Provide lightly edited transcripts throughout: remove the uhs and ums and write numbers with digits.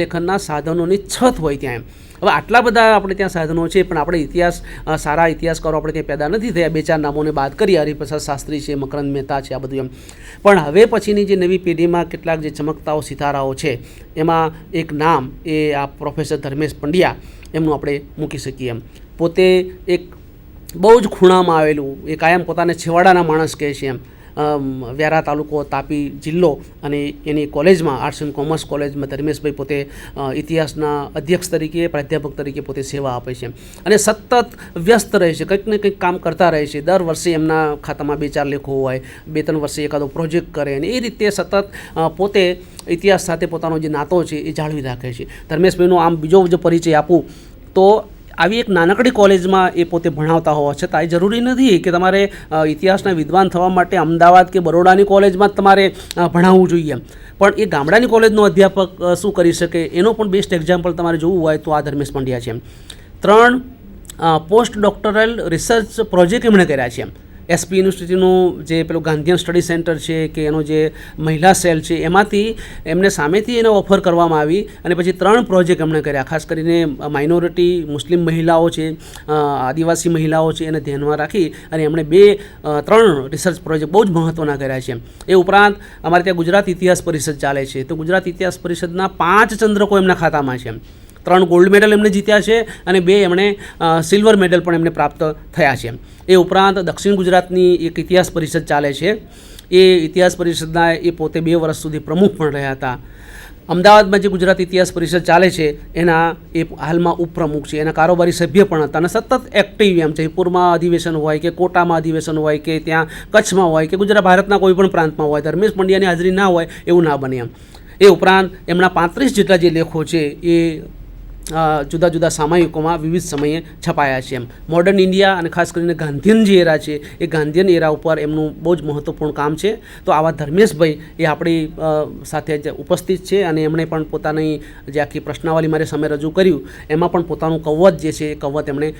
લેખનના સાધનોની છત હોય ત્યાં. હવે આટલા બધા આપણે ત્યાં સાધનો છે, પણ આપણે ઇતિહાસ સારા ઇતિહાસકારો આપણે ત્યાં પેદા નથી થયા. 2-4 નામોને બાદ કરી, હરિપ્રસાદ શાસ્ત્રી છે, મકરંદ મહેતા છે, આ બધું એમ. પણ હવે પછીની જે નવી પેઢીમાં કેટલાક જે ચમકતાઓ સિતારાઓ છે, એમાં એક નામ એ આ પ્રોફેસર ધર્મેશ પંડ્યા એમનું આપણે મૂકી શકીએ. એમ પોતે એક બહુ જ ખૂણામાં આવેલું, એ કાયમ પોતાને છેવાડાના માણસ કહે છે એમ. વ્યારા તાલુકો, તાપી જિલ્લો, અને એની કોલેજમાં, આર્ટ્સ એન્ડ કોમર્સ કોલેજમાં ધર્મેશભાઈ પોતે ઇતિહાસના અધ્યક્ષ તરીકે, પ્રાધ્યાપક તરીકે પોતે સેવા આપે છે. અને સતત વ્યસ્ત રહે છે, કંઈક ને કંઈક કામ કરતા રહે છે. દર વર્ષે એમના ખાતામાં 2-4 લેખો હોય, 2-3 વર્ષે એકાદો પ્રોજેક્ટ કરે, અને એ રીતે સતત પોતે ઇતિહાસ સાથે પોતાનો જે નાતો છે એ જાળવી રાખે છે. ધર્મેશભાઈનો આમ બીજો જો પરિચય આપું તો આવી એક નાનકડી કોલેજમાં એ પોતે ભણાવતા હોવા છતાં એ જરૂરી નથી કે તમારે ઇતિહાસના વિદ્વાન થવા માટે અમદાવાદ કે બરોડાની કોલેજમાં જ તમારે ભણાવવું જોઈએ. પણ એ ગામડાની કોલેજનો અધ્યાપક શું કરી શકે એનો પણ બેસ્ટ એક્ઝામ્પલ તમારે જોવું હોય તો આ ધર્મેશ પંડ્યા છે. 3 પોસ્ટ ડોક્ટરલ રિસર્ચ પ્રોજેક્ટ એમણે કર્યા છે. એસપી યુનિવર્સિટીનું જે પેલું ગાંધીયન સ્ટડી સેન્ટર છે કે એનો જે મહિલા સેલ છે, એમાંથી એમને સામેથી એને ઓફર કરવામાં આવી, અને પછી 3 પ્રોજેક્ટ એમણે કર્યા. ખાસ કરીને માઇનોરિટી મુસ્લિમ મહિલાઓ છે, આદિવાસી મહિલાઓ છે, એને ધ્યાનમાં રાખી અને એમણે 3 રિસર્ચ પ્રોજેક્ટ બહુ જ મહત્ત્વના કર્યા છે. એ ઉપરાંત અમારે ત્યાં ગુજરાત ઇતિહાસ પરિષદ ચાલે છે, તો ગુજરાત ઇતિહાસ પરિષદના 5 ચંદ્રકો એમના ખાતામાં છે. 3 ગોલ્ડ મેડલ એમને જીત્યા છે અને 2 એમણે સિલ્વર મેડલ પણ એમને પ્રાપ્ત થયા છે. એ ઉપરાંત દક્ષિણ ગુજરાતની એક ઇતિહાસ પરિષદ ચાલે છે, એ ઇતિહાસ પરિષદના એ પોતે 2 વર્ષ સુધી પ્રમુખ પણ રહ્યા હતા. અમદાવાદમાં જે ગુજરાત ઇતિહાસ પરિષદ ચાલે છે એના એ હાલમાં ઉપપ્રમુખ છે, એના કારોબારી સભ્ય પણ હતા, અને સતત એક્ટિવ એમ. જયપુરમાં અધિવેશન હોય કે કોટામાં અધિવેશન હોય કે ત્યાં કચ્છમાં હોય કે ગુજરાત ભારતના કોઈ પણ પ્રાંતમાં હોય, ધર્મેશ પંડ્યાની હાજરી ના હોય એવું ના બને એમ. એ ઉપરાંત એમના 35 જેટલા જે લેખો છે એ જુદા જુદા સામયિકોમાં વિવિધ સમયે છપાયા છે. મોડર્ન ઇન્ડિયા અને ખાસ કરીને ગાંધીયન જે એરા છે એ ગાંધીયન એરા ઉપર એમનું બહુ જ મહત્ત્વપૂર્ણ કામ છે. તો આવા ધર્મેશભાઈ એ આપણી સાથે જ ઉપસ્થિત છે, અને એમણે પણ પોતાની જે આખી પ્રશ્નાવલી મારી સામે રજૂ કર્યું એમાં પણ પોતાનું કવચ જે છે એ કવચ એમણે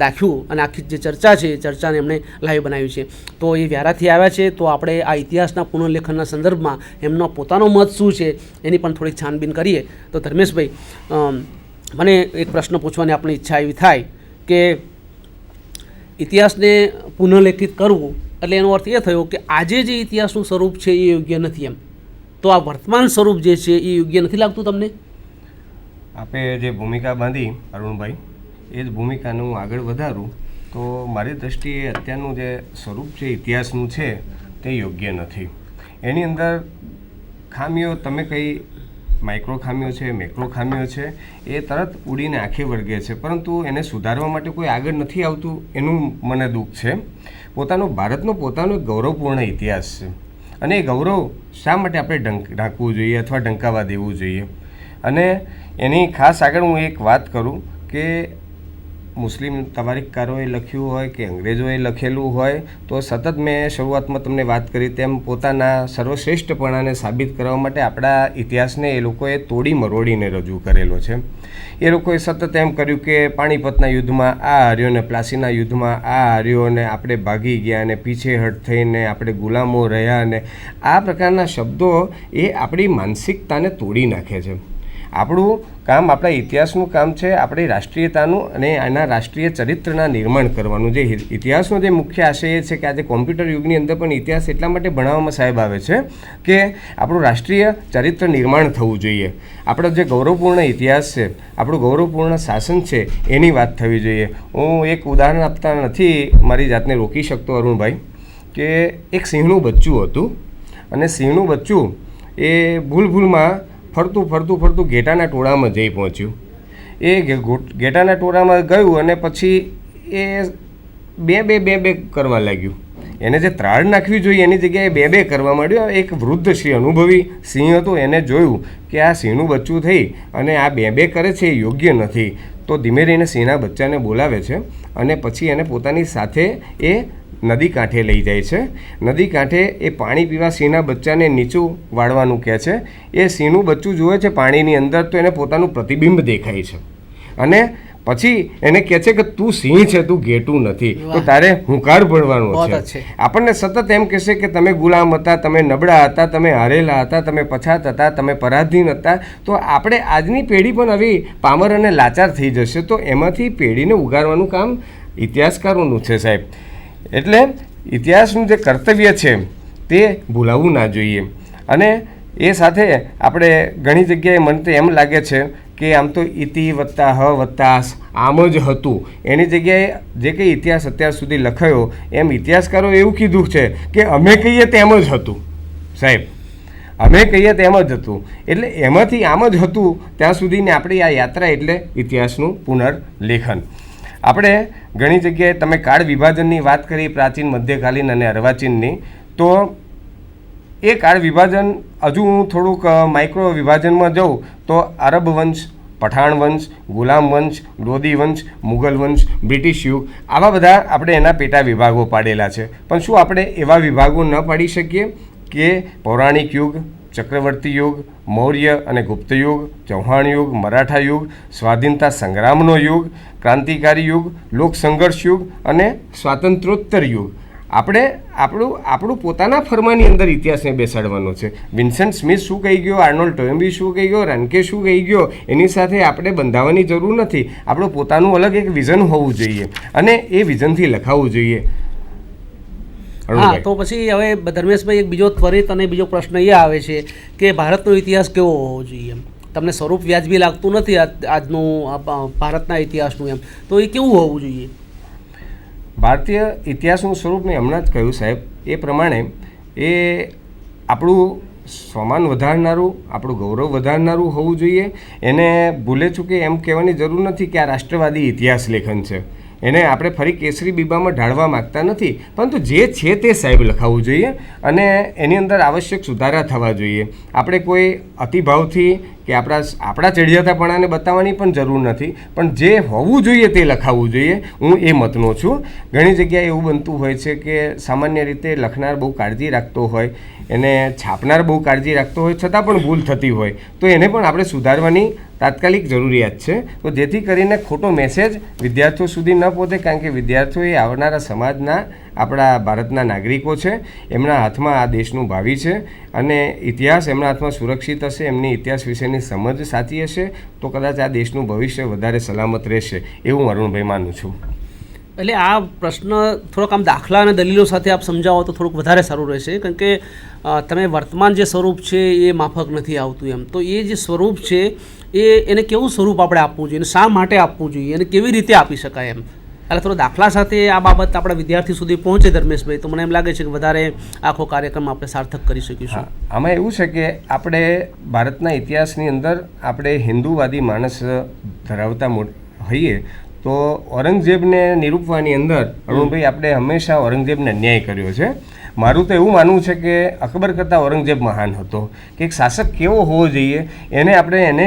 દાખ્યું, અને આખી જે ચર્ચા છે એ ચર્ચાને એમણે લાઈવ બનાવી છે. તો એ વ્યારાથી આવ્યા છે, તો આપણે આ ઇતિહાસના પુનઃલેખનના સંદર્ભમાં એમનો પોતાનો મત શું છે એની પણ થોડીક છાનબીન કરીએ. તો ધર્મેશભાઈ, મને એક પ્રશ્ન પૂછવાની આપણી ઈચ્છા એવી થાય કે ઇતિહાસને પુનઃલેખિત કરવું એટલે એનો અર્થ એ થયો કે આજે જે ઇતિહાસનું સ્વરૂપ છે એ યોગ્ય નથી એમ. તો આ વર્તમાન સ્વરૂપ જે છે એ યોગ્ય નથી લાગતું તમને? આપે જે ભૂમિકા બાંધી અરુણભાઈ, એ જ ભૂમિકાનું આગળ વધારું તો મારી દૃષ્ટિએ અત્યારનું જે સ્વરૂપ છે ઇતિહાસનું છે તે યોગ્ય નથી. એની અંદર ખામીઓ તમે કઈ માઇક્રો ખામીઓ છે, મેક્રો ખામીઓ છે, એ તરત ઉડીને આંખે વળગે છે, પરંતુ એને સુધારવા માટે કોઈ આગળ નથી આવતું, એનું મને દુઃખ છે. ભારતનો પોતાનો ગૌરવપૂર્ણ ઇતિહાસ છે, અને એ ગૌરવ શા માટે આપણે ઢાંકવું જોઈએ અથવા ઢંકાવા દેવું જોઈએ? અને એની ખાસ આગળ હું એક વાત કરું કે મુસ્લિમ તવારીખકારોએ લખ્યું હોય કે અંગ્રેજોએ લખેલું હોય, તો સતત મેં શરૂઆતમાં તમને વાત કરી તેમ પોતાના સર્વશ્રેષ્ઠપણાને સાબિત કરવા માટે આપણા ઇતિહાસને એ લોકોએ તોડી મરોડીને રજૂ કરેલો છે. એ લોકોએ સતત એમ કર્યું કે પાણીપતના યુદ્ધમાં આ હાર્યો ને પ્લાસીના યુદ્ધમાં આ હાર્યો ને આપણે ભાગી ગયા અને પીછેહટ થઈને આપણે ગુલામો રહ્યા, અને આ પ્રકારના શબ્દો એ આપણી માનસિકતાને તોડી નાખે છે. આપણું કામ, આપણા ઇતિહાસનું કામ છે આપણી રાષ્ટ્રીયતાનું અને આના રાષ્ટ્રીય ચરિત્રના નિર્માણ કરવાનું. જે ઇતિહાસનો જે મુખ્ય આશય એ છે કે આજે કોમ્પ્યુટર યુગની અંદર પણ ઇતિહાસ એટલા માટે ભણાવવામાં સાહેબ આવે છે કે આપણું રાષ્ટ્રીય ચરિત્ર નિર્માણ થવું જોઈએ. આપણો જે ગૌરવપૂર્ણ ઇતિહાસ છે, આપણું ગૌરવપૂર્ણ શાસન છે, એની વાત થવી જોઈએ. હું એક ઉદાહરણ આપતા નથી મારી જાતને રોકી શકતો અરુણભાઈ, કે એક સિંહનું બચ્ચું હતું, અને સિંહનું બચ્ચું એ ભૂલમાં ફરતું ઘેટાના ટોળામાં જઈ પહોંચ્યું. એ ઘેટાના ટોળામાં ગયું અને પછી એ બે કરવા લાગ્યું. એને જે ત્રાળ નાખવી જોઈએ એની જગ્યાએ બે કરવા માંડ્યો. એક વૃદ્ધ સિંહ, અનુભવી સિંહ હતો, એને જોયું કે આ સિંહનું બચ્ચું થઈ અને આ બે કરે છે એ યોગ્ય નથી. તો ધીમે રહીને સિંહના બચ્ચાને બોલાવે છે, અને પછી એને પોતાની સાથે એ નદી કાંઠે લઈ જાય છે. નદી કાંઠે એ પાણી પીવા સિંહના બચ્ચાને નીચું વાળવાનું કહે છે. એ સિંહનું બચ્ચું જુએ છે પાણીની અંદર, તો એને પોતાનું પ્રતિબિંબ દેખાય છે, અને પછી એને કહે છે કે તું સિંહ છે, તું ઘેટું નથી, તો તારે હુંકાર ભરવાનો બહુ છે. અચ્છે. આપણને સતત એમ કહેશે કે તમે ગુલામ હતા, તમે નબળા હતા, તમે હારેલા હતા, તમે પછાત હતા, તમે પરાધીન હતા. તો આપણે આજની પેઢી પણ આવી પામર અને લાચાર થઈ જશે. તો એમાંથી પેઢીને ઉગારવાનું કામ ઇતિહાસકારોનું છે સાહેબ. એટલે ઇતિહાસનું જે કર્તવ્ય છે તે ભૂલાવવું ના જોઈએ. અને એ સાથે આપણે ઘણી જગ્યાએ મને તો એમ લાગે છે કે આમ તો ઇતિ વત્તા હ વત્તા આસ આમ જ હતું, એની જગ્યાએ જે કંઈ ઇતિહાસ અત્યાર સુધી લખાયો એમ ઇતિહાસકારો એવું કીધું છે કે અમે કહીએ તેમ જ હતું સાહેબ, અમે કહીએ તેમ જ હતું. એટલે એમાંથી આમ જ હતું ત્યાં સુધીની આપણી આ યાત્રા એટલે ઇતિહાસનું પુનર્લેખન. આપણે ઘણી જગ્યાએ તમે કાળ વિભાજનની વાત કરી, પ્રાચીન, મધ્યકાલીન અને અર્વાચીનની, તો એ કાળ વિભાજન હજુ હું થોડુંક માઇક્રો વિભાજનમાં જાઉં તો અરબ વંશ, પઠાણ વંશ, ગુલામ વંશ, લોધી વંશ, મુગલ વંશ, બ્રિટિશ યુગ, આવા બધા આપણે એના પેટા વિભાગો પાડેલા છે. પણ શું આપણે એવા વિભાગો ન પાડી શકીએ કે પૌરાણિક યુગ, ચક્રવર્તી યુગ, મૌર્ય અને ગુપ્ત યુગ, ચૌહાણ યુગ, મરાઠા યુગ, સ્વાધીનતા સંગ્રામનો યુગ, ક્રાંતિકારી યુગ, લોક સંઘર્ષ યુગ અને સ્વાતંત્ર્યોત્તર યુગ? આપણે આપણું પોતાના ફરમાની અંદર ઇતિહાસને બેસાડવાનો છે. વિન્સેન્ટ સ્મિથ શું કહી ગયો, આર્નોલ્ડ ટોયમ્બી શું કહી ગયો, રનકે શું કહી ગયો, એની સાથે આપણે બંધાવવાની જરૂર નથી. આપણું પોતાનું અલગ એક વિઝન હોવું જોઈએ અને એ વિઝનથી લખાવવું જોઈએ. હા, તો પછી હવે ધર્મેશભાઈ એક બીજો ત્વરિત અને બીજો પ્રશ્ન એ આવે છે કે ભારતનો ઇતિહાસ કેવો હોવો જોઈએ? તમને સ્વરૂપ વ્યાજબી લાગતું નથી આજનું ભારતના ઇતિહાસનું, એમ તો એ કેવું હોવું જોઈએ? ભારતીય ઇતિહાસનું સ્વરૂપ મેં હમણાં જ કહ્યું સાહેબ એ પ્રમાણે એ આપણું સ્વમાન વધારનારું, આપણું ગૌરવ વધારનારું હોવું જોઈએ. એને ભૂલે ચૂકે એમ કહેવાની જરૂર નથી કે આ રાષ્ટ્રવાદી ઇતિહાસ લેખન છે. એને આપણે ફરી કેસરી બીબામાં ઢાળવા માગતા નથી, પરંતુ જે છે તે સાહેબ લખાવવું જોઈએ અને એની અંદર આવશ્યક સુધારા થવા જોઈએ. આપણે કોઈ અતિભાવથી કે આપણા ચડિયાતાપણાને બતાવવાની પણ જરૂર નથી, પણ જે હોવું જોઈએ તે લખાવવું જોઈએ. હું એ મતનો છું. ઘણી જગ્યાએ એવું બનતું હોય છે કે સામાન્ય રીતે લખનાર બહુ કાળજી રાખતો હોય, એને છાપનાર બહુ કાળજી રાખતો હોય, છતાં પણ ભૂલ થતી હોય, તો એને પણ આપણે સુધારવાની તાત્કાલિક જરૂરિયાત છે. તો જેથી કરીને ખોટો મેસેજ વિદ્યાર્થીઓ સુધી ન પહોંચે, કારણ કે વિદ્યાર્થીઓ એ આવનારા સમાજના, આપણા ભારતના નાગરિકો છે. એમના હાથમાં આ દેશનું ભાવિ છે અને ઇતિહાસ એમના હાથમાં સુરક્ષિત હશે, એમની ઇતિહાસ વિશેની સમજ સાચી હશે તો કદાચ આ દેશનું ભવિષ્ય વધારે સલામત રહેશે એવું અરુણભાઈ માનું છું. એટલે આ પ્રશ્ન થોડોક આમ દાખલા અને દલીલો સાથે આપ સમજાવો તો થોડુંક વધારે સારું રહેશે, કારણ કે તમે વર્તમાન જે સ્વરૂપ છે એ માફક નથી આવતું એમ. તો એ જે સ્વરૂપ છે એને કેવું સ્વરૂપ આપણે આપવું જોઈએ, શા માટે આપવું જોઈએ અને કેવી રીતે આપી શકાય એમ? એટલે થોડો દાખલા સાથે આ બાબત આપણા વિદ્યાર્થી સુધી પહોંચે ધર્મેશભાઈ, તો મને એમ લાગે છે કે વધારે આખો કાર્યક્રમ આપણે સાર્થક કરી શકીશું. આમાં એવું છે કે આપણે ભારતના ઇતિહાસની અંદર આપણે હિન્દુવાદી માણસ ધરાવતા હોઈએ તો ઔરંગઝેબને નિરૂપવાની અંદર અરુણભાઈ આપણે હંમેશા ઔરંગઝેબને અન્યાય કર્યો છે. મારું તો એવું માનવું છે કે અકબર કરતાં ઔરંગઝેબ મહાન હતો, કે એક શાસક કેવો હોવો જોઈએ એને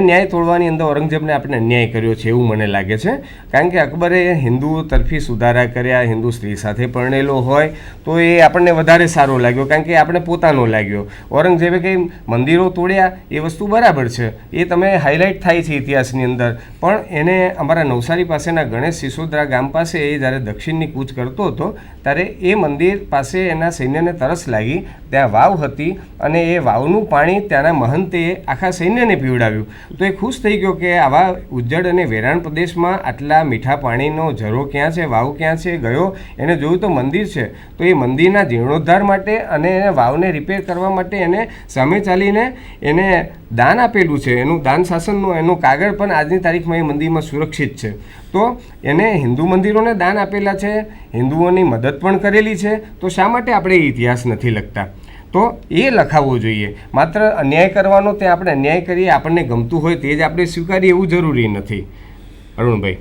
ન્યાય તોડવાની અંદર ઔરંગઝેબને આપણે અન્યાય કર્યો છે એવું મને લાગે છે. કારણ કે અકબરે હિન્દુ તરફી સુધારા કર્યા, હિન્દુ સ્ત્રી સાથે પરણેલો હોય તો એ આપણને વધારે સારો લાગ્યો, કારણ કે આપણે પોતાનો લાગ્યો. ઔરંગઝેબે કંઈ મંદિરો તોડ્યા એ વસ્તુ બરાબર છે, એ તમે હાઇલાઇટ થાય છે ઇતિહાસની અંદર, પણ એને અમારા નવસારી પાસેના ગણેશ સિસોદરા ગામ પાસે એ જ્યારે દક્ષિણની કૂચ કરતો હતો ત્યારે એ મંદિર પાસે એના સૈન્યને તરસ લાગી, ત્યાં વાવ હતી અને એ વાવનું પાણી ત્યાંના મહંતે આખા સૈન્યને પીવડાવ્યું. તો એ ખુશ થઈ ગયો કે આવા ઉજ્જડ અને વેરાણ પ્રદેશમાં આટલા મીઠા પાણીનો ઝરો ક્યાં છે, વાવ ક્યાં છે. ગયો, એને જોયું તો મંદિર છે, તો એ મંદિરના જીર્ણોદ્ધાર માટે અને એને વાવને રિપેર કરવા માટે એને સામે ચાલીને એને દાન આપેલું છે. એનું દાન શાસનનું એનું કાગળ પણ આજની તારીખમાં એ મંદિરમાં સુરક્ષિત છે. તો એને હિન્દુ મંદિરોને દાન આપેલા છે, હિન્દુઓની મદદ પણ કરેલી છે. તો શા માટે આપણે ઇતિહાસ નથી લખતા? તો એ લખાવવો જોઈએ. માત્ર અન્યાય કરવાનો તે આપણે અન્યાય કરીએ, આપણને ગમતું હોય તે જ આપણે સ્વીકારીએ એવું જરૂરી નથી. અરુણભાઈ,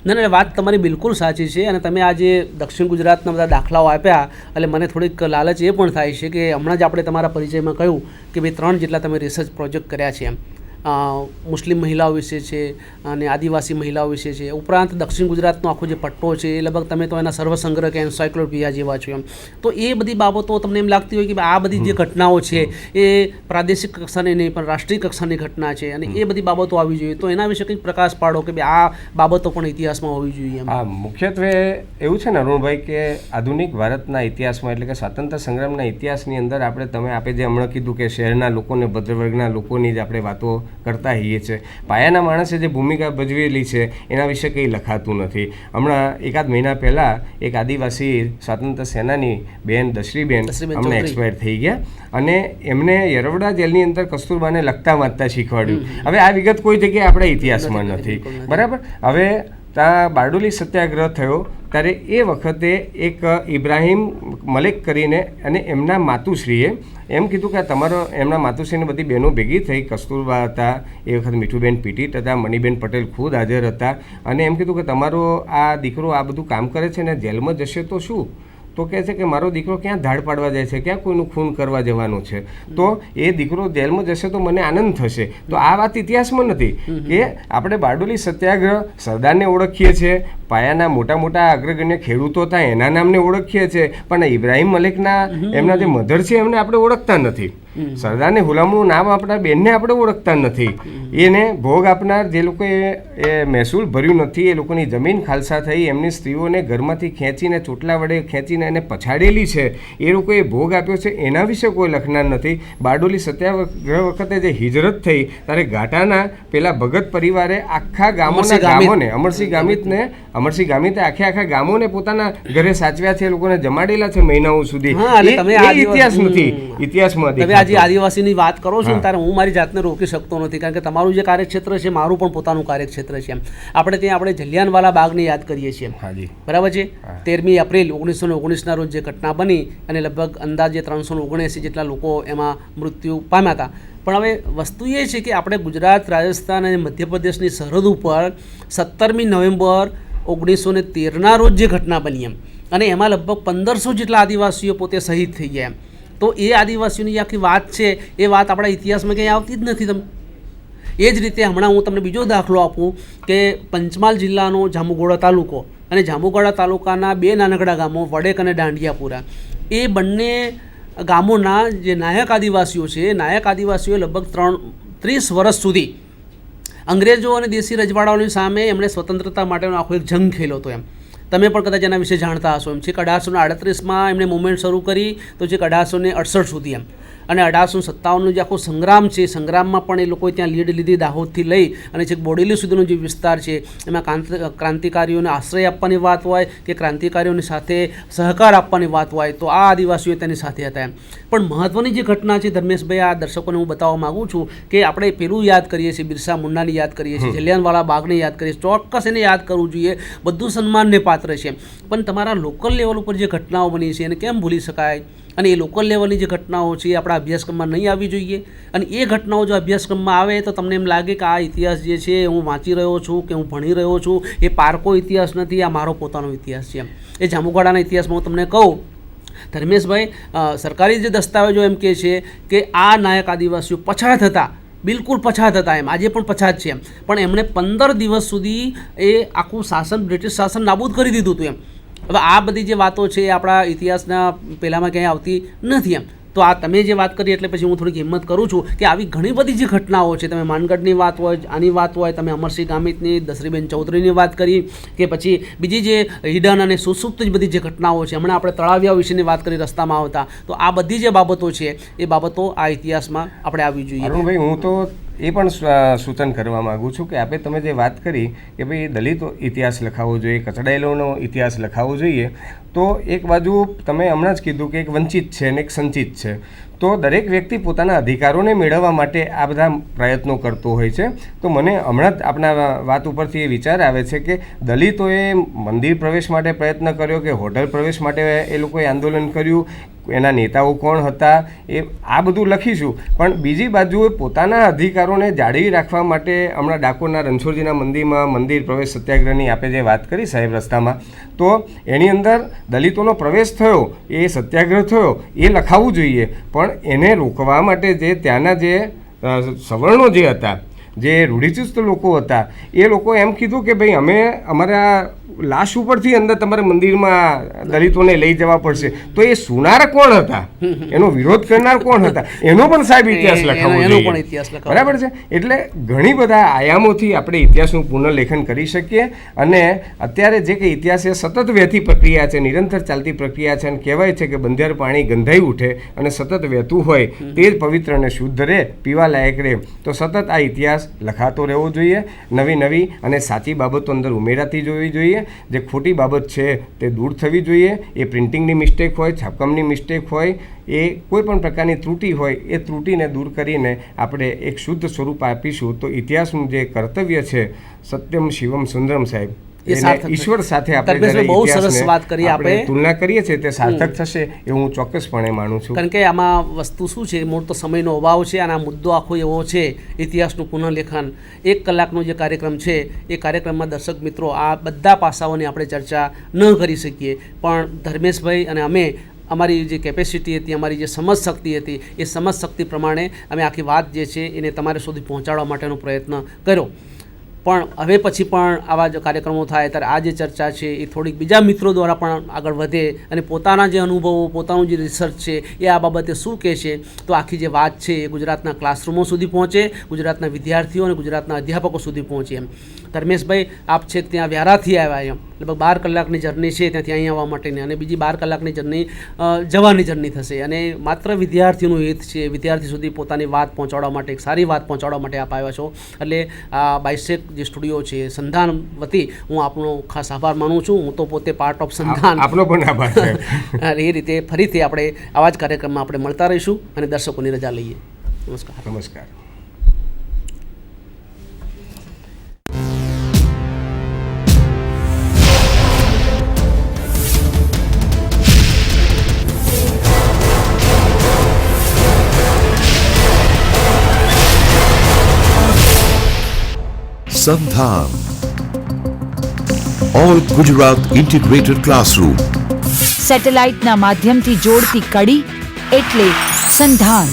ના, વાત તમારી બિલકુલ સાચી છે. અને તમે આજે દક્ષિણ ગુજરાતના બધા દાખલાઓ આપ્યા એટલે મને થોડીક લાલચ એ પણ થાય છે કે હમણાં જ આપણે તમારા પરિચયમાં કહ્યું કે ભાઈ 3 જેટલા તમે રિસર્ચ પ્રોજેક્ટ કર્યા છે એમ. મુસ્લિમ મહિલાઓ વિશે છે અને આદિવાસી મહિલાઓ વિશે છે. ઉપરાંત દક્ષિણ ગુજરાતનો આખો જે પટ્ટો છે એ લગભગ તમે તો એના સર્વસંગ્રહ કે એન્સાયક્લોપીડિયા જેવા છો એમ. તો એ બધી બાબતો તમને એમ લાગતી હોય કે આ બધી જે ઘટનાઓ છે એ પ્રાદેશિક કક્ષાની નહીં પણ રાષ્ટ્રીય કક્ષાની ઘટના છે અને એ બધી બાબતો આવી જોઈએ. તો એના વિશે કંઈક પ્રકાશ પાડો કે આ બાબતો પણ ઇતિહાસમાં હોવી જોઈએ. હા, મુખ્યત્વે એવું છે ને અરુણભાઈ કે આધુનિક ભારતના ઇતિહાસમાં એટલે કે સ્વાતંત્ર્ય સંગ્રામના ઇતિહાસની અંદર આપે જે હમણાં કીધું કે શહેરના લોકોને ભદ્રવર્ગના લોકોની જ આપણે વાતો કરતા હોઈએ છીએ. પાયાના માણસે જે ભૂમિકા ભજવેલી છે એના વિશે કંઈ લખાતું નથી. હમણાં એકાદ મહિના પહેલાં એક આદિવાસી સ્વાતંત્ર્ય સેનાની બેન દશરીબેન હમણાં એક્સપાયર થઈ ગયા અને એમને યરવડા જેલની અંદર કસ્તુરબાને લખતા વાંચતા શીખવાડ્યું. હવે આ વિગત કોઈ જગ્યાએ આપણા ઇતિહાસમાં નથી. બરાબર. હવે ત્યાં બારડોલી સત્યાગ્રહ થયો ત્યારે એ વખતે એક ઇબ્રાહિમ મલેક કરીને અને એમના માતુશ્રીએ એમ કીધું કે એમના માતુશ્રીને બધી બહેનો ભેગી થઈ, કસ્તુરબા હતા, એ વખતે મીઠુબેન પીટીટ હતા, મણિબેન પટેલ ખુદ હાજર હતા, અને એમ કીધું કે તમારો આ દીકરો આ બધું કામ કરે છે ને જેલમાં જશે તો શું? તો કહે છે કે મારો દીકરો ક્યાં ધાડ પાડવા જાય છે, ક્યાં કોઈનું ખૂન કરવા જવાનું છે, તો એ દીકરો જેલમાં જશે તો મને આનંદ થશે. તો આ વાત ઇતિહાસમાં નથી કે આપણે બારડોલી સત્યાગ્રહ સરદારને ઓળખીએ છીએ, પાયાના મોટા મોટા અગ્રગણ્ય ખેડૂતો હતા એના નામને ઓળખીએ છીએ, પણ ઇબ્રાહિમ મલેકના એમના જે મધર છે એમને આપણે ઓળખતા નથી. સરદારને હુલામણું નામ આપનાર બેનને આપણે ઓળખતા નથી. એને ભોગ આપનાર જે લોકોએ એ મહેસૂલ ભર્યું નથી, એ લોકોની જમીન ખાલસા થઈ, એમની સ્ત્રીઓને ઘરમાંથી ખેંચીને ચોટલા વડે ખેંચીને એને પછાડેલી છે, એ લોકોએ ભોગ આપ્યો છે, એના વિશે કોઈ લખનાર નથી. બારડોલી સત્યાગ્રહ વખતે જે હિજરત થઈ ત્યારે ઘાટાના પેલા ભગત પરિવારે આખા ગામોને અમરસિંહ ગામિતે આખા ગામોને પોતાના ઘરે સાચવ્યા છે, એ લોકોને જમાડેલા છે મહિનાઓ સુધી. ઇતિહાસ નથી ઇતિહાસમાં. આજે આદિવાસીની વાત કરો છો ને ત્યારે હું મારી જાતને રોકી શકતો નથી, કારણ કે તમારું જે કાર્યક્ષેત્ર છે મારું પણ પોતાનું કાર્યક્ષેત્ર છે. આપણે ત્યાં આપણે જલિયાનવાલા બાગને યાદ કરીએ છીએ. બરાબર છે. 13મી એપ્રિલ 1919ના રોજ જે ઘટના બની અને લગભગ અંદાજે 379 જેટલા લોકો એમાં મૃત્યુ પામ્યા હતા. પણ હવે વસ્તુ એ છે કે આપણે ગુજરાત, રાજસ્થાન અને મધ્યપ્રદેશની સરહદ ઉપર 17મી નવેમ્બર 1913ના રોજ જે ઘટના બની અને એમાં લગભગ 1500 જેટલા આદિવાસીઓ પોતે શહીદ થઈ ગયા તો એ આદિવાસીઓની આખી વાત છે એ વાત આપણા ઇતિહાસમાં ક્યાંય આવતી જ નથી. એ જ રીતે હમણાં હું તમને બીજો દાખલો આપું કે પંચમહાલ જિલ્લાનો જાંબુઘોડા તાલુકો અને જાંબુઘોડા તાલુકાના 2 નાનકડા ગામો વડેક અને દાંડિયાપુરા, એ બંને ગામોના જે નાયક આદિવાસીઓ છે, નાયક આદિવાસીઓ લગભગ 30 વર્ષ સુધી અંગ્રેજો અને દેશી રજવાડાઓની સામે એમણે સ્વતંત્રતા માટેનો આખો એક જંગ ખેલ્યો હતો. તમે પણ કદાચ એના વિશે જાણતા હશો. છેક 1838માં એમણે મુવમેન્ટ શરૂ કરી તો છેક 1868 સુધી અને 1857નો જે આખો સંગ્રામ છે, સંગ્રામમાં પણ એ લોકોએ ત્યાં લીડ લીધી, દાહોદથી લઈ અને છેક બોડેલી સુધીનો જે વિસ્તાર છે એમાં ક્રાંતિકારીઓને આશ્રય આપવાની વાત હોય કે ક્રાંતિકારીઓની સાથે સહકાર આપવાની વાત હોય તો આ આદિવાસીઓ તેની સાથે હતા. પણ મહત્ત્વની જે ઘટના છે ધર્મેશભાઈ, આ દર્શકોને હું બતાવવા માગું છું કે આપણે પેલું યાદ કરીએ છીએ, બિરસા મુંડાની યાદ કરીએ છીએ, જલિયાનવાલા બાગને યાદ કરીએ છીએ, ચોક્કસ એને યાદ કરવું જોઈએ, બધું સન્માનને પાત્ર છે. પણ તમારા લોકલ લેવલ ઉપર જે ઘટનાઓ બની છે એને કેમ ભૂલી શકાય? અને એ લોકલ લેવલની જે ઘટનાઓ છે એ આપણા અભ્યાસક્રમમાં નહીં આવી જોઈએ. અને એ ઘટનાઓ જો અભ્યાસક્રમમાં આવે તો તમને એમ લાગે કે આ ઇતિહાસ જે છે હું વાંચી રહ્યો છું કે હું ભણી રહ્યો છું, એ પારકો ઇતિહાસ નથી, આ મારો પોતાનો ઇતિહાસ છે. એ જાંબુઘોડાના ઇતિહાસમાં હું તમને કહું ધર્મેશભાઈ, સરકારી જે દસ્તાવેજો એમ કહે છે કે આ નાયક આદિવાસીઓ પછાત હતા, બિલકુલ પછાત હતા, આજે પણ પછાત છે પણ એમણે 15 દિવસ સુધી એ આખું શાસન, બ્રિટિશ શાસન નાબૂદ કરી દીધું હતું હવે આ બધી જે વાતો છે એ આપણા ઇતિહાસના પહેલાંમાં ક્યાંય આવતી નથી તો આ તમે જે વાત કરી એટલે પછી હું થોડીક હિંમત કરું છું કે આવી ઘણી બધી જે ઘટનાઓ છે, તમે માનગઢની વાત હોય, આની વાત હોય, તમે અમરસિંહ ગામિતની, દશરીબેન ચૌધરીની વાત કરી કે પછી બીજી જે હિડન અને સુસુપ્ત જ બધી જે ઘટનાઓ છે, હમણાં આપણે તળાવિયા વિશેની વાત કરી રસ્તામાં આવતા, તો આ બધી જે બાબતો છે એ બાબતો આ ઇતિહાસમાં આપણે આવવી જોઈએ. અરુણભાઈ, હું તો એ પણ સૂચન કરવા માગું છું કે આપણે તમે જે વાત કરી કે ભાઈ દલિતો ઇતિહાસ લખાવવો જોઈએ, કચડાયેલોનો ઇતિહાસ લખાવવો જોઈએ, તો એક બાજુ તમે હમણાં જ કીધું કે એક વંચિત છે અને એક સંચિત છે, તો દરેક વ્યક્તિ પોતાના અધિકારોને મેળવવા માટે આ બધા પ્રયત્નો કરતો હોય છે. તો મને હમણાં જ આપણા વાત ઉપરથી એ વિચાર આવે છે કે દલિતોએ મંદિર પ્રવેશ માટે પ્રયત્ન કર્યો કે હોટલ પ્રવેશ માટે એ લોકોએ આંદોલન કર્યું, એના નેતાઓ કોણ હતા, એ આ બધું લખીશું. પણ બીજી બાજુએ પોતાના અધિકારોને જાળવી રાખવા માટે હમણાં ડાકોરના રણછોડજીના મંદિરમાં મંદિર પ્રવેશ સત્યાગ્રહની આપે જે વાત કરી સાહેબ રસ્તામાં, તો એની અંદર દલિતોનો પ્રવેશ થયો, એ સત્યાગ્રહ થયો, એ લખાવવું જોઈએ. પણ એને રોકવા માટે જે ત્યાંના જે સવર્ણો જે હતા, જે રૂઢિચુસ્ત લોકો હતા, એ લોકો એમ કીધું કે ભાઈ અમે અમારા લાશ ઉપરથી અંદર તમારે મંદિરમાં દલિતોને લઈ જવા પડશે. તો એ સુનાર કોણ હતા, એનો વિરોધ કરનાર કોણ હતા, એનો પણ સાહેબ ઇતિહાસ લખાવવો જોઈએ. બરાબર છે. એટલે ઘણી બધા આયામોથી આપણે ઇતિહાસનું પુનર્લેખન કરી શકીએ. અને અત્યારે જે કે ઇતિહાસ એ સતત વહેતી પ્રક્રિયા છે, નિરંતર ચાલતી પ્રક્રિયા છે. અને કહેવાય છે કે બંધિયાર પાણી ગંધાઈ ઉઠે અને સતત વહેતું હોય તે જ પવિત્ર અને શુદ્ધ રહે, પીવા લાયક રહે. તો સતત આ ઇતિહાસ લખાતો રહેવો જોઈએ. નવી અને સાચી બાબતો અંદર ઉમેરાતી જોવી જોઈએ. જે ખોટી બાબત છે તે દૂર થવી જોઈએ. એ પ્રિન્ટિંગની મિસ્ટેક હોય, છાપકામની મિસ્ટેક હોય, એ કોઈ પણ પ્રકારની ત્રુટિ હોય, એ ત્રુટિને દૂર કરીને આપણે એક શુદ્ધ સ્વરૂપ આપીશું તો ઇતિહાસનું જે કર્તવ્ય છે, સત્યમ શિવમ સુંદરમ સાહેબ, ઈશ્વર સાથે આપણે બહુ સરસ વાત કરી, આપણે તુલના કરીએ છીએ તે સાર્થક થશે એવું હું ચોક્કસપણે માનું છું. કારણ કે આમાં વસ્તુ શું છે, મૂળ તો સમયનો અભાવ છે અને આ મુદ્દો આખો એવો છે ઇતિહાસનું પુનઃલેખન. 1 કલાકનો જે કાર્યક્રમ છે એ કાર્યક્રમમાં દર્શક મિત્રો આ બધા પાસાઓની આપણે ચર્ચા ન કરી શકીએ. પણ ધર્મેશભાઈ અને અમે અમારી જે કેપેસિટી હતી, અમારી જે સમજ શક્તિ હતી, એ સમજ શક્તિ પ્રમાણે અમે આખી વાત જે છે એને તમારે સુધી પહોંચાડવા માટેનો પ્રયત્ન કર્યો. પણ હવે પછી પણ આવા જ કાર્યક્રમો થાય ત્યારે આ જે ચર્ચા છે એ થોડીક બીજા મિત્રો દ્વારા પણ આગળ વધે અને પોતાના જે અનુભવો, પોતાનું જે રિસર્ચ છે એ આ બાબતે શું કહે છે, તો આખી જે વાત છે એ ગુજરાતના ક્લાસરૂમો સુધી પહોંચે, ગુજરાતના વિદ્યાર્થીઓ અને ગુજરાતના અધ્યાપકો સુધી પહોંચે. એમ ધર્મેશભાઈ, આપ છે ત્યાં વ્યારાથી આવ્યા, એમ લગભગ 12 કલાકની જર્ની છે ત્યાંથી અહીં આવવા માટેની, અને બીજી 12 કલાકની જર્ની જવાની જર્ની થશે. અને માત્ર વિદ્યાર્થીઓનું હિત છે, વિદ્યાર્થી સુધી પોતાની વાત પહોંચાડવા માટે, એક સારી વાત પહોંચાડવા માટે આપ આવ્યા છો. એટલે આ બાયસેક જે સ્ટુડિયો છે સંધાન વતી હું આપનો ખાસ આભાર માનું છું. હું તો પોતે પાર્ટ ઓફ સંધાન. આપનો પણ આભાર. એ રીતે ફરીથી આપણે આવા જ કાર્યક્રમમાં આપણે મળતા રહીશું અને દર્શકોની રજા લઈએ. નમસ્કાર. નમસ્કાર. સંધાન ઓલ ગુજરાત ઇન્ટિગ્રેટેડ ક્લાસરૂમ. સેટેલાઇટના માધ્યમથી જોડતી કડી એટલે સંધાન.